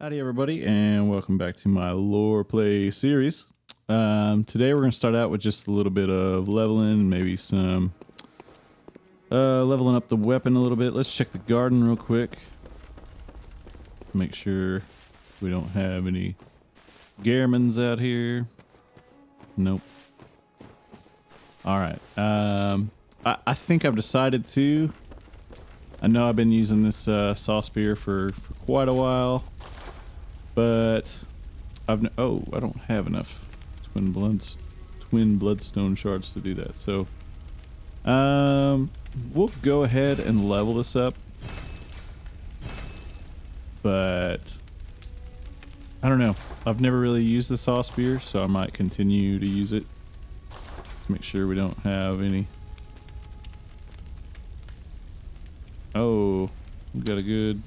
Howdy everybody, and welcome back to my Loreplay series. Today we're going to start out with just a little bit of leveling and maybe some leveling up the weapon a little bit. Let's check the garden real quick. Make sure we don't have any Garmins out here. Nope. Alright, I think I've decided to. I know I've been using this saw spear for quite a while. But I don't have enough twin bloodstone shards to do that. So we'll go ahead and level this up. But I don't know. I've never really used the saw spear, so I might continue to use it. Let's make sure we don't have any. Oh, we got a good.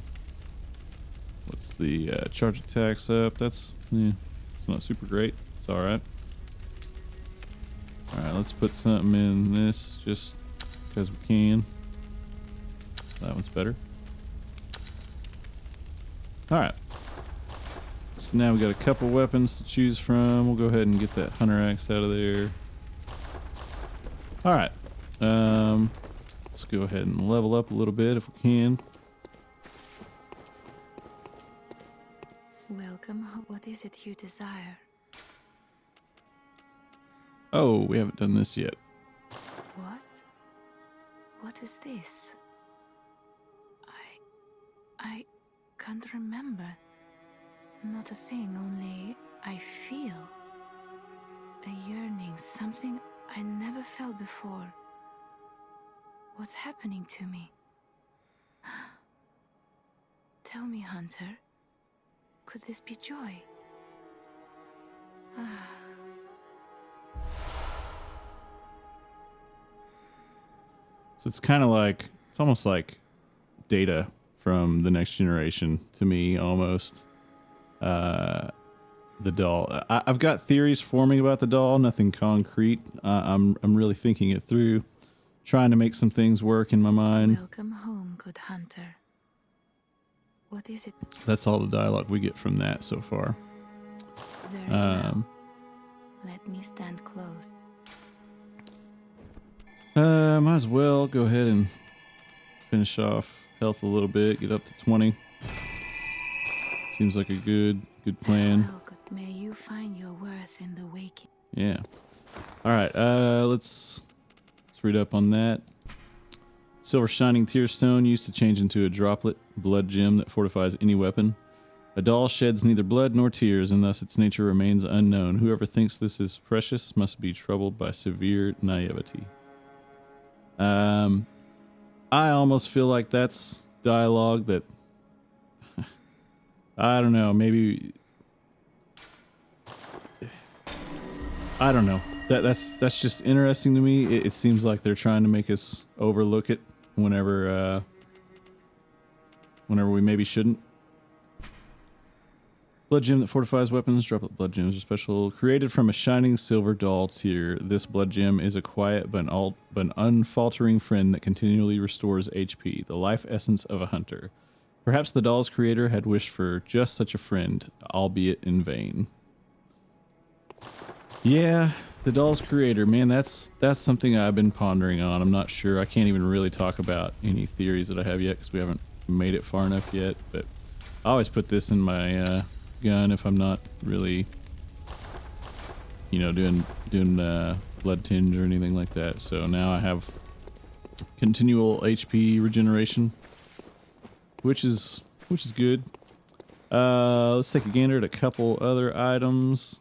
What's the charge attacks up? That's it's not super great. It's all right. All right, let's put something in this just because we can. That one's better. All right. So now we got a couple weapons to choose from. We'll go ahead and get that hunter axe out of there. All right. Let's go ahead and level up a little bit if we can. Welcome. What is it you desire? Oh, we haven't done this yet. What? What is this? I can't remember. Not a thing, only I feel a yearning, something I never felt before. What's happening to me? Tell me, Hunter. Could this be joy? So it's kind of like, it's almost like Data from the Next Generation to me, almost. The doll. I've got theories forming about the doll, nothing concrete. I'm really thinking it through, trying to make some things work in my mind. Welcome home, good hunter. What is it? That's all the dialogue we get from that so far. Very well. Let me stand close. Might as well go ahead and finish off health a little bit, get up to 20. Seems like a good plan. Well, good. May you find your worth in the waking. Yeah. All right. Let's read up on that. Silver shining tear stone used to change into a droplet blood gem that fortifies any weapon. A doll sheds neither blood nor tears, and thus its nature remains unknown. Whoever thinks this is precious must be troubled by severe naivety. I almost feel like that's dialogue that I don't know, maybe I don't know. That's just interesting to me. It seems like they're trying to make us overlook it whenever we maybe shouldn't. Blood gem that fortifies weapons. Droplet blood gems are special. Created from a shining silver doll tear, this blood gem is a quiet but unfaltering friend that continually restores HP, the life essence of a hunter. Perhaps the doll's creator had wished for just such a friend, albeit in vain. Yeah, the doll's creator, man, that's something I've been pondering on. I'm not sure. I can't even really talk about any theories that I have yet because we haven't made it far enough yet. But I always put this in my gun if I'm not really, doing blood tinge or anything like that. So now I have continual HP regeneration, which is good. Let's take a gander at a couple other items.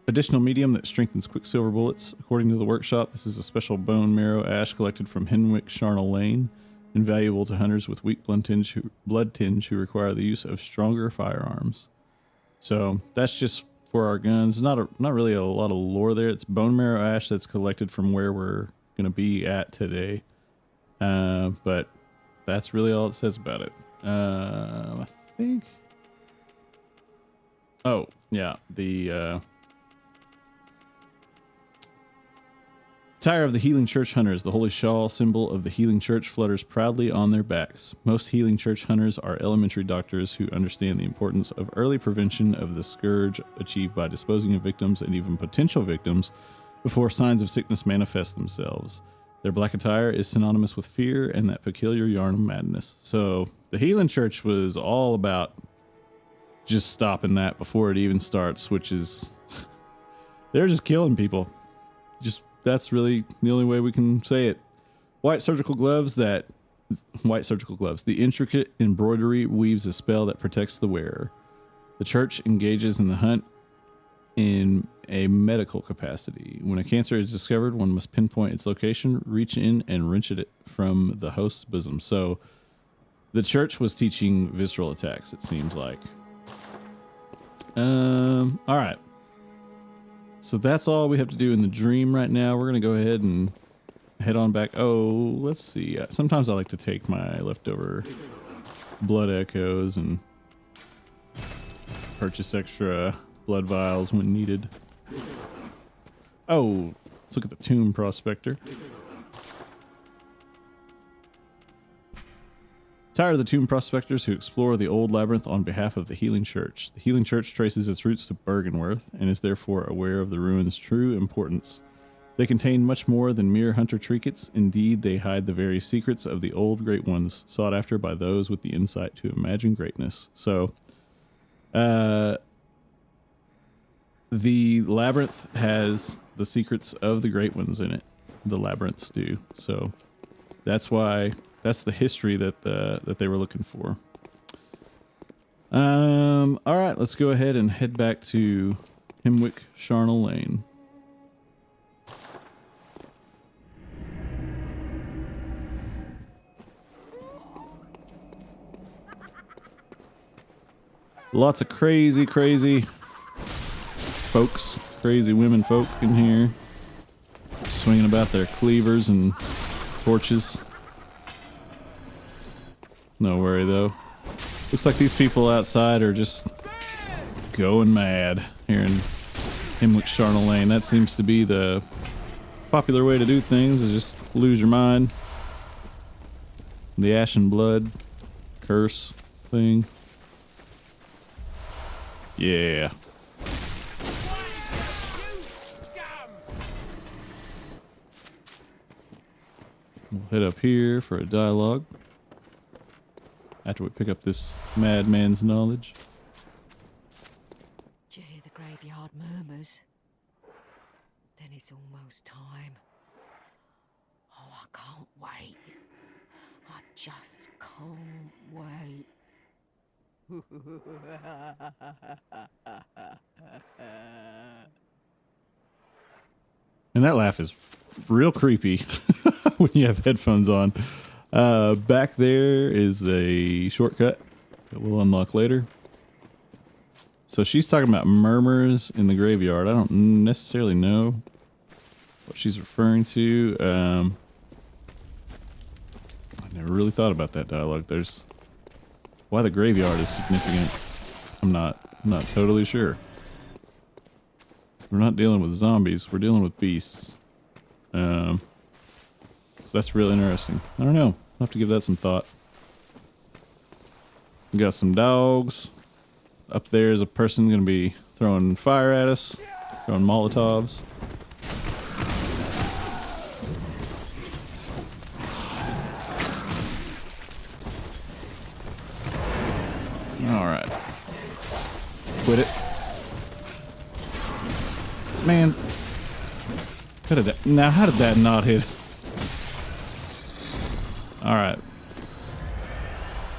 Additional medium that strengthens quicksilver bullets. According to the workshop, this is a special bone marrow ash collected from Hemwick Charnel lane, invaluable to hunters with weak blood tinge who require the use of stronger firearms. So that's just for our guns. Not really a lot of lore there. It's bone marrow ash that's collected from where we're going to be at today. But that's really all it says about it. I think. Oh yeah, the Attire of the Healing Church Hunters. The holy shawl symbol of the Healing Church flutters proudly on their backs. Most Healing Church Hunters are elementary doctors who understand the importance of early prevention of the scourge achieved by disposing of victims and even potential victims before signs of sickness manifest themselves. Their black attire is synonymous with fear and that peculiar yarn of madness. So the Healing Church was all about just stopping that before it even starts, which is they're just killing people. That's really the only way we can say it. White surgical gloves. The intricate embroidery weaves a spell that protects the wearer. The church engages in the hunt in a medical capacity. When a cancer is discovered, one must pinpoint its location, reach in, and wrench it from the host's bosom. So the church was teaching visceral attacks, it seems like. All right. So that's all we have to do in the dream right now. We're going to go ahead and head on back. Oh, let's see. Sometimes I like to take my leftover blood echoes and purchase extra blood vials when needed. Oh, let's look at the Tomb Prospector. Tired of the Tomb Prospectors who explore the old labyrinth on behalf of the Healing Church. The Healing Church traces its roots to Bergenworth and is therefore aware of the ruins' true importance. They contain much more than mere hunter trinkets. Indeed, they hide the very secrets of the old great ones, sought after by those with the insight to imagine greatness. So, the labyrinth has the secrets of the great ones in it. The labyrinths do. So, that's why... That's the history that they were looking for. All right, let's go ahead and head back to Hemwick Charnel Lane. Lots of crazy folks, crazy women folk in here, swinging about their cleavers and torches. No worry though. Looks like these people outside are just going mad here in Hemwick Charnel Lane. That seems to be the popular way to do things, is just lose your mind. The ash and blood curse thing. Yeah. We'll head up here for a dialogue. After we pick up this madman's knowledge. Do you hear the graveyard murmurs? Then it's almost time. Oh, I can't wait. I just can't wait. And that laugh is real creepy when you have headphones on. Back there is a shortcut that we'll unlock later. So she's talking about murmurs in the graveyard. I don't necessarily know what she's referring to. I never really thought about that dialogue. There's why the graveyard is significant. I'm not totally sure. We're not dealing with zombies. We're dealing with beasts. So that's really interesting. I don't know. I'll have to give that some thought. We got some dogs. Up there is a person going to be throwing fire at us. Throwing Molotovs. Alright. Quit it. Man. How did that not hit? Alright.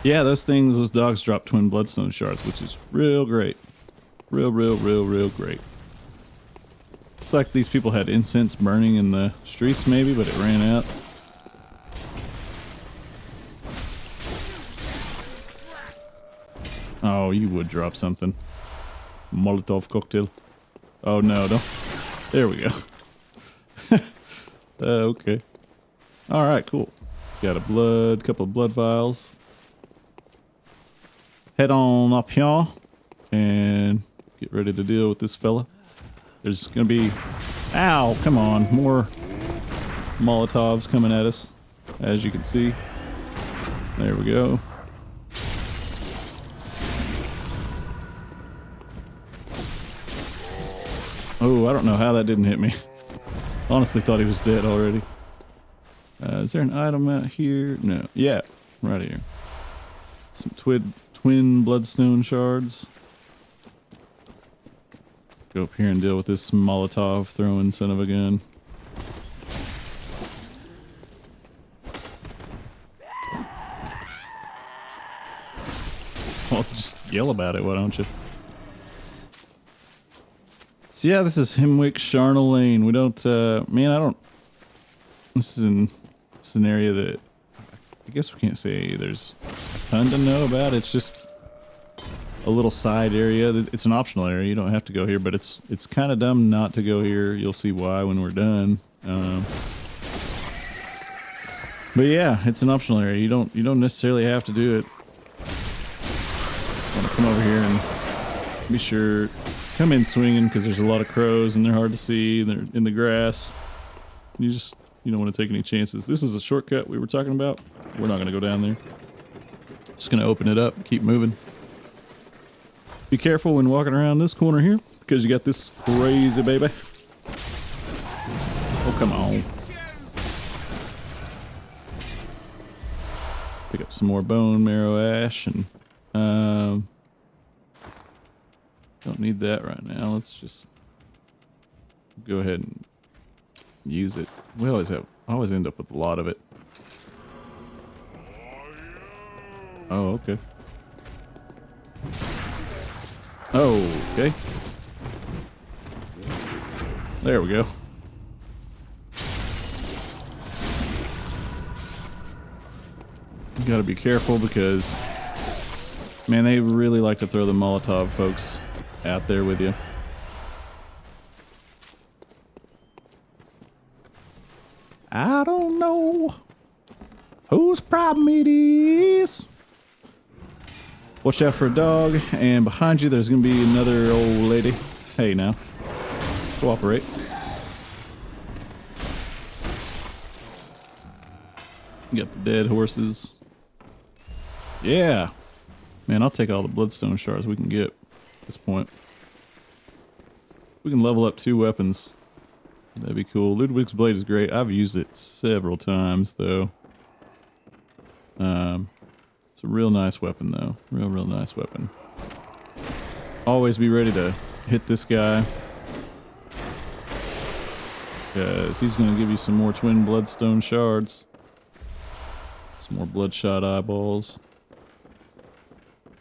Yeah, those dogs drop twin bloodstone shards, which is real great. Real great. Looks like these people had incense burning in the streets maybe, but it ran out. Oh, you would drop something. Molotov cocktail. Oh no, don't. There we go. Okay. Alright, cool. Got a couple of blood vials. Head on up here and get ready to deal with this fella. There's gonna be, ow, come on, more Molotovs coming at us, as you can see. There we go. Oh, I don't know how that didn't hit me. Honestly thought he was dead already. Is there an item out here? No. Yeah, right here. Some twin bloodstone shards. Go up here and deal with this Molotov throwing son of a gun. Well, just yell about it, why don't you? So yeah, this is Hemwick Charnel Lane. We don't, man, I don't, this is an area that I guess we can't say there's a ton to know about. It's just a little side area. It's an optional area. You don't have to go here, but it's kind of dumb not to go here. You'll see why when we're done. But yeah, it's an optional area. You don't necessarily have to do it. Want to come over here and be sure, come in swinging because there's a lot of crows and they're hard to see. They're in the grass. You don't want to take any chances. This is a shortcut we were talking about. We're not going to go down there. Just going to open it up and keep moving. Be careful when walking around this corner here because you got this crazy baby. Oh, come on. Pick up some more bone marrow ash and don't need that right now. Let's just go ahead and use it. I always end up with a lot of it. Oh, okay. Oh, okay. There we go. You gotta be careful because, man, they really like to throw the Molotov folks out there with you. I don't know whose problem it is. Watch out for a dog, and behind you there's gonna be another old lady. Hey now, cooperate. You got the dead horses. Yeah, man, I'll take all the bloodstone shards we can get at this point. We can level up 2 weapons. That'd be cool. Ludwig's blade is great. I've used it several times though. It's a real nice weapon though. Real nice weapon. Always be ready to hit this guy, because he's going to give you some more twin bloodstone shards. Some more bloodshot eyeballs.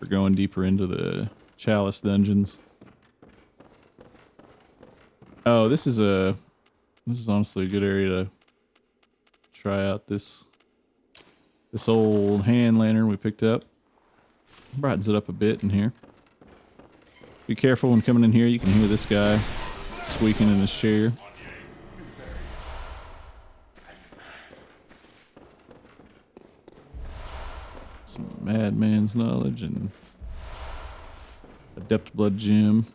We're going deeper into the chalice dungeons. Oh, this is honestly a good area to try out this old hand lantern we picked up. Brightens it up a bit in here. Be careful when coming in here. You can hear this guy squeaking in his chair. Some madman's knowledge and adept blood gem.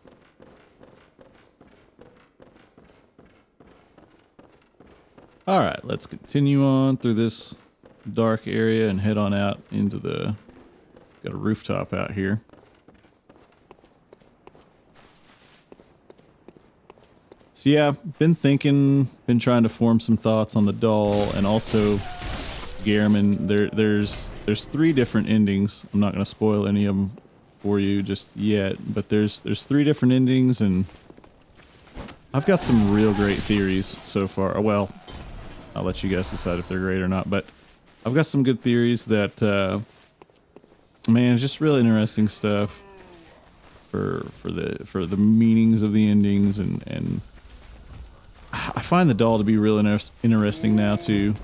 Alright, let's continue on through this dark area and head on out into the... Got a rooftop out here. So yeah, been trying to form some thoughts on the doll and also Gehrman. There's 3 different endings. I'm not going to spoil any of them for you just yet, but there's 3 different endings, and I've got some real great theories so far. Well, I'll let you guys decide if they're great or not, but I've got some good theories that, man, it's just really interesting stuff for the meanings of the endings, and I find the doll to be real interesting now too.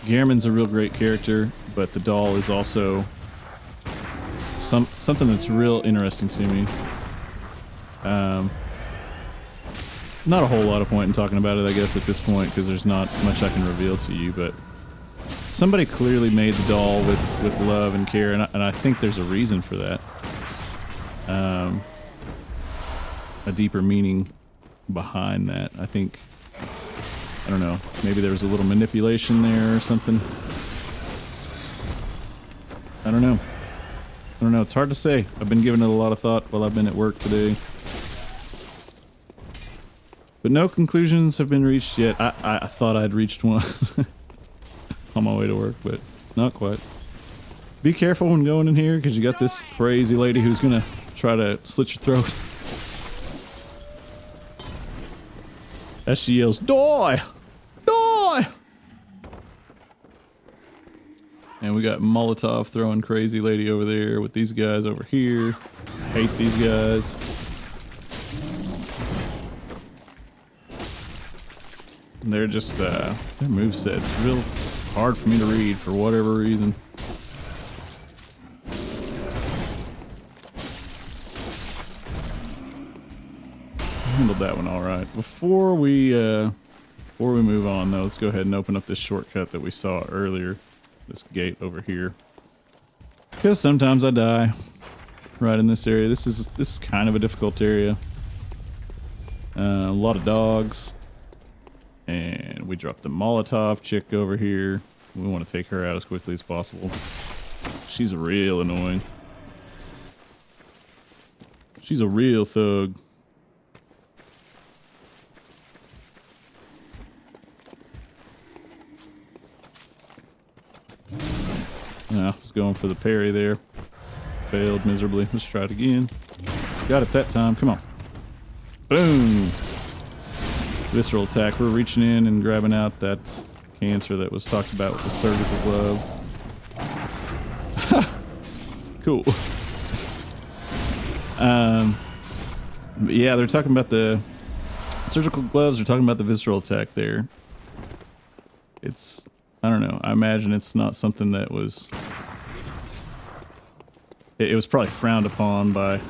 Gehrman's a real great character, but the doll is also something that's real interesting to me. Not a whole lot of point in talking about it, I guess, at this point, because there's not much I can reveal to you, but somebody clearly made the doll with love and care, and I think there's a reason for that. A deeper meaning behind that. I think don't know. Maybe there was a little manipulation there or something. I don't know. I don't know. It's hard to say. I've been giving it a lot of thought while I've been at work today. But no conclusions have been reached yet. I thought I'd reached one on my way to work, but not quite. Be careful when going in here because you got this crazy lady who's going to try to slit your throat. As she yells, "Die! Die!" And we got Molotov throwing crazy lady over there with these guys over here. I hate these guys. And they're just, their moveset's real hard for me to read for whatever reason. Handled that one all right. Before we move on though, let's go ahead and open up this shortcut that we saw earlier. This gate over here. Because sometimes I die right in this area. This is kind of a difficult area. A lot of dogs. And we dropped the Molotov chick over here. We want to take her out as quickly as possible. She's real annoying. She's a real thug. No, I was going for the parry there. Failed miserably. Let's try it again. Got it that time. Come on. Boom. Visceral attack. We're reaching in and grabbing out that cancer that was talked about with the surgical glove. Cool. But yeah, they're talking about the surgical gloves. They're talking about the visceral attack there. It's, I don't know. I imagine it's not something that was... It was probably frowned upon by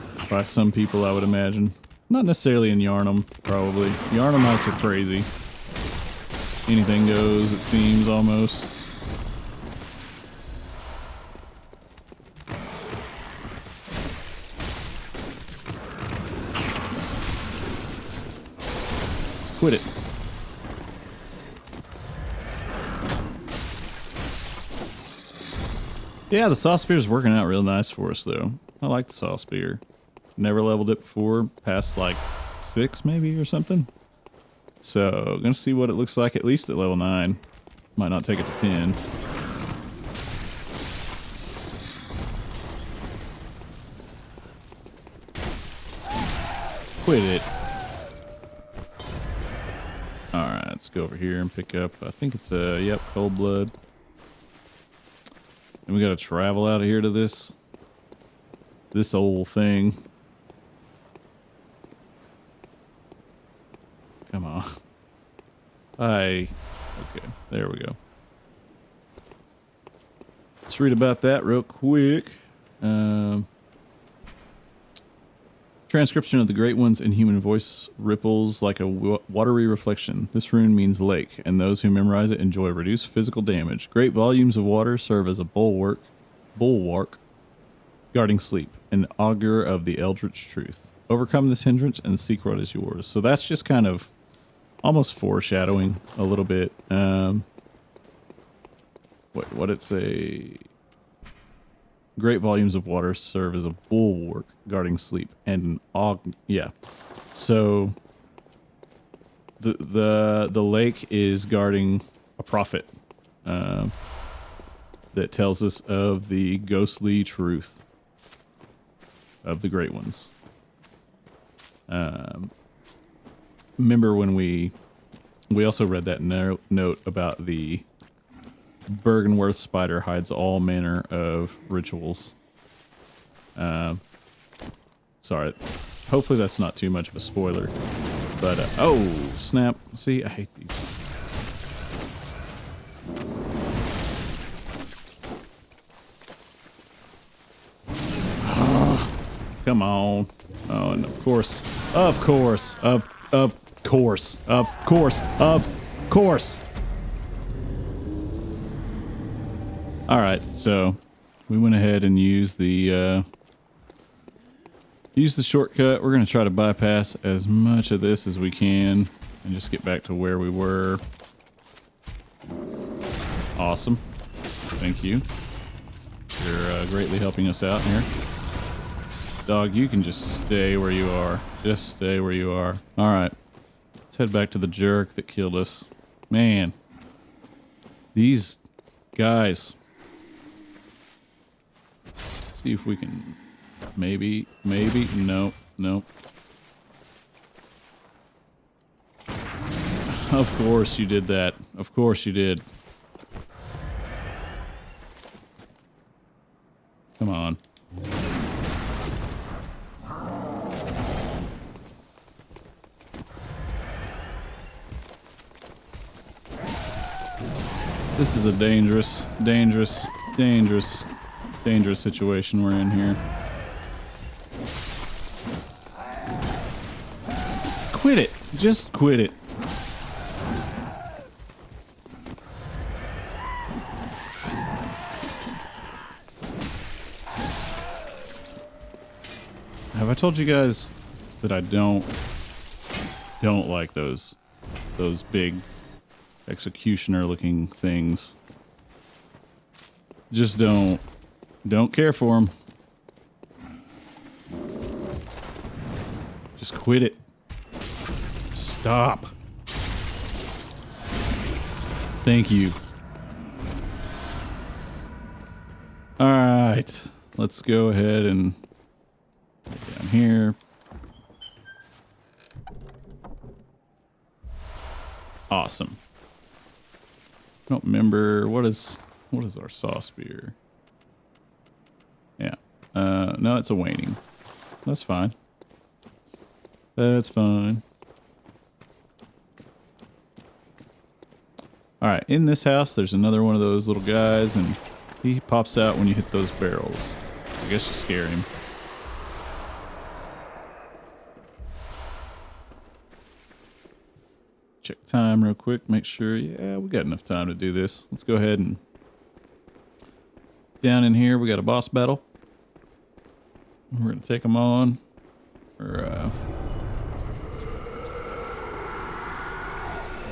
some people, I would imagine. Not necessarily in Yarnum, probably. Yarnumites are crazy. Anything goes, it seems, almost. Quit it. Yeah, the saw spear is working out real nice for us, though. I like the saw spear. Never leveled it before, past like 6 maybe or something. So, gonna see what it looks like at least at level 9. Might not take it to 10. Quit it. Alright, let's go over here and pick up, I think it's yep, cold blood. And we gotta travel out of here to this old thing. Come on. Okay, there we go. Let's read about that real quick. Transcription of the Great One's inhuman voice ripples like a watery reflection. This rune means lake, and those who memorize it enjoy reduced physical damage. Great volumes of water serve as a bulwark guarding sleep, an augur of the eldritch truth. Overcome this hindrance and seek what is yours. So that's just kind of almost foreshadowing a little bit. What it say? Great volumes of water serve as a bulwark guarding sleep and an yeah. So the lake is guarding a prophet that tells us of the ghostly truth of the Great Ones. Remember when we also read that note about the Bergenworth spider hides all manner of rituals. Sorry, hopefully that's not too much of a spoiler. But oh snap! See, I hate these. Come on! Oh, and of course. All right, so we went ahead and used the shortcut. We're gonna try to bypass as much of this as we can and just get back to where we were. Awesome. Thank you. You're greatly helping us out here. Dog, you can just stay where you are. Just stay where you are. Alright. Let's head back to the jerk that killed us. Man. These guys. Let's see if we can... Maybe. No. Of course you did that. Of course you did. Come on. This is a dangerous situation we're in here. Quit it. Just quit it. Have I told you guys that I don't like those big executioner looking things? Just don't care for them. Just quit it. Stop. Thank you. All right, let's go ahead and down here. Awesome. I don't remember what is our saw spear. Yeah. No, it's a waning. That's fine. That's fine. Alright, in this house there's another one of those little guys, and he pops out when you hit those barrels. I guess you scare him. Check time real quick, make sure, yeah, we got enough time to do this. Let's go ahead and... Down in here we got a boss battle. We're going to take them on.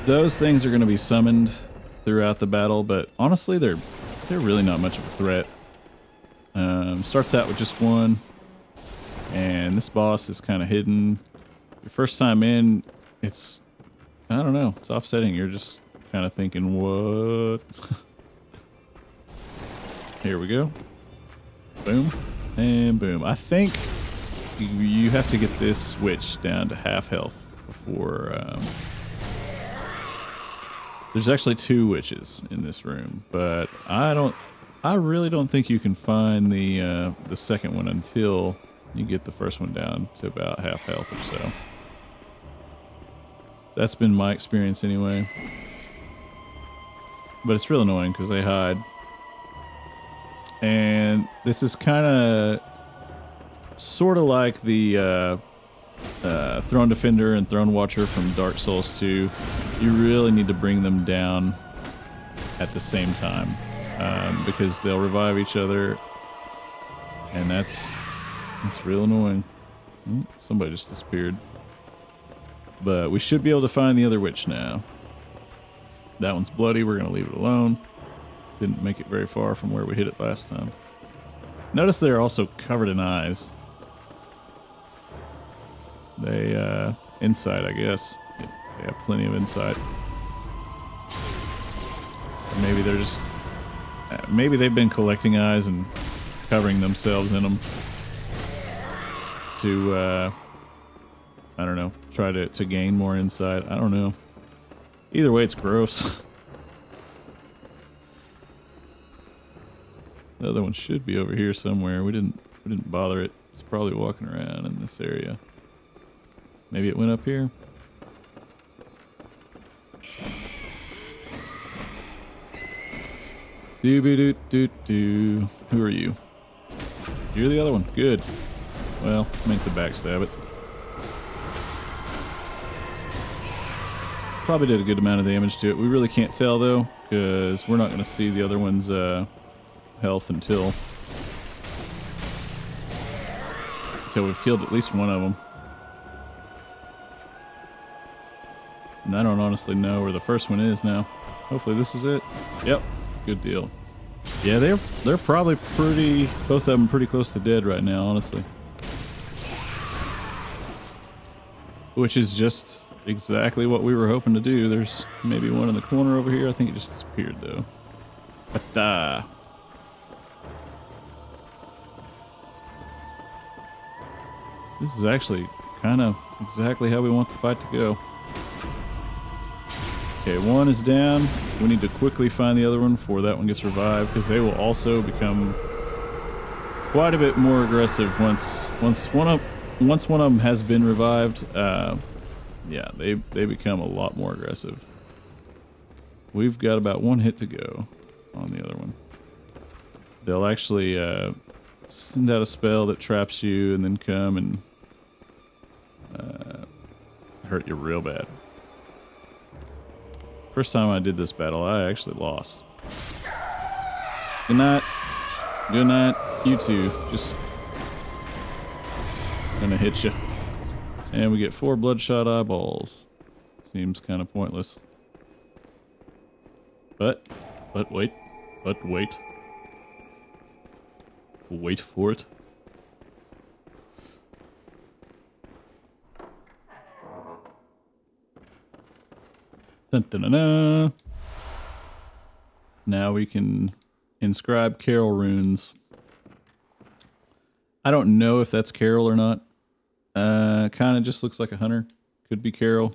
Those things are going to be summoned throughout the battle, but honestly they're really not much of a threat. Starts out with just one, and this boss is kind of hidden. Your first time in, it's... I don't know. It's offsetting. You're just kind of thinking, what? Here we go. Boom. And boom. I think you have to get this witch down to half health before... There's actually 2 witches in this room, but I really don't think you can find the second one until you get the first one down to about half health or so. That's been my experience anyway. But it's real annoying because they hide. And this is kind of sort of like the Throne Defender and Throne Watcher from Dark Souls 2. You really need to bring them down at the same time because they'll revive each other, and that's real annoying. Somebody just disappeared. But we should be able to find the other witch now. That one's bloody. We're going to leave it alone. Didn't make it very far from where we hit it last time. Notice they're also covered in eyes. They, insight, I guess. They have plenty of insight. Or maybe they're just... maybe they've been collecting eyes and covering themselves in them to, I don't know, try to gain more insight. I don't know. Either way, it's gross. The other one should be over here somewhere. We didn't bother it. It's probably walking around in this area. Maybe it went up here. Doo-be-doo-doo-doo. Who are you? You're the other one. Good. Well, I meant to backstab it. Probably did a good amount of damage to it. We really can't tell though, because we're not going to see the other one's health until we've killed at least one of them. And I don't honestly know where the first one is now. Hopefully this is it. Yep, good deal. Yeah, they're probably both of them pretty close to dead right now, honestly. Which is just exactly what we were hoping to do. There's maybe one in the corner over here. I think it just disappeared though. But this is actually kind of exactly how we want the fight to go. Okay, one is down. We need to quickly find the other one before that one gets revived, because they will also become quite a bit more aggressive once one of them has been revived. Yeah, they become a lot more aggressive. We've got about one hit to go on the other one. They'll actually send out a spell that traps you and then come and hurt you real bad. First time I did this battle, I actually lost. Good night. Good night. You two. Just gonna hit you. And we get 4 bloodshot eyeballs. Seems kind of pointless. But wait. Wait for it. Dun, dun, dun, dun. Now we can inscribe Carol runes. I don't know if that's Carol or not. Kind of just looks like a hunter. Could be Carol.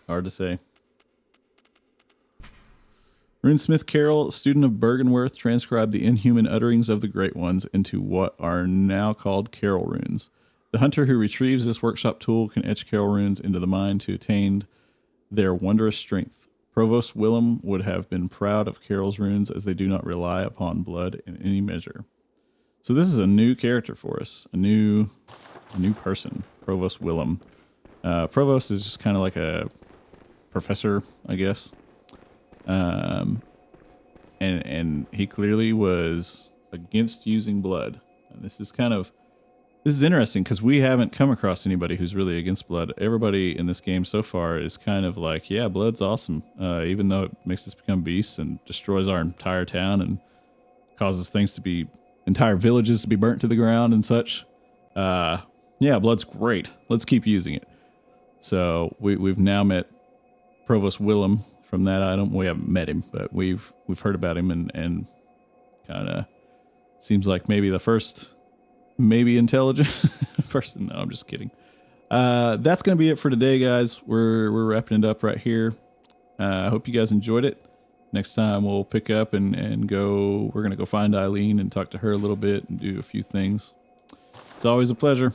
Hard to say. Runesmith Carol, student of Bergenworth, transcribed the inhuman utterings of the Great Ones into what are now called Carol runes. The hunter who retrieves this workshop tool can etch Carol runes into the mind to attain their wondrous strength. Provost Willem would have been proud of Carol's runes, as they do not rely upon blood in any measure. So this is a new character for us, a new person, Provost Willem. Provost is just kind of like a professor, I guess. And he clearly was against using blood. And this is interesting because we haven't come across anybody who's really against blood. Everybody in this game so far is kind of like, yeah, blood's awesome. Even though it makes us become beasts and destroys our entire town and causes entire villages to be burnt to the ground and such. Yeah, blood's great. Let's keep using it. So we've now met Provost Willem from that item. We haven't met him, but we've heard about him and kind of seems like maybe the first, maybe intelligent person. No, I'm just kidding. That's going to be it for today, guys. We're wrapping it up right here. I hope you guys enjoyed it. Next time we'll pick up and go. We're going to go find Eileen and talk to her a little bit and do a few things. It's always a pleasure.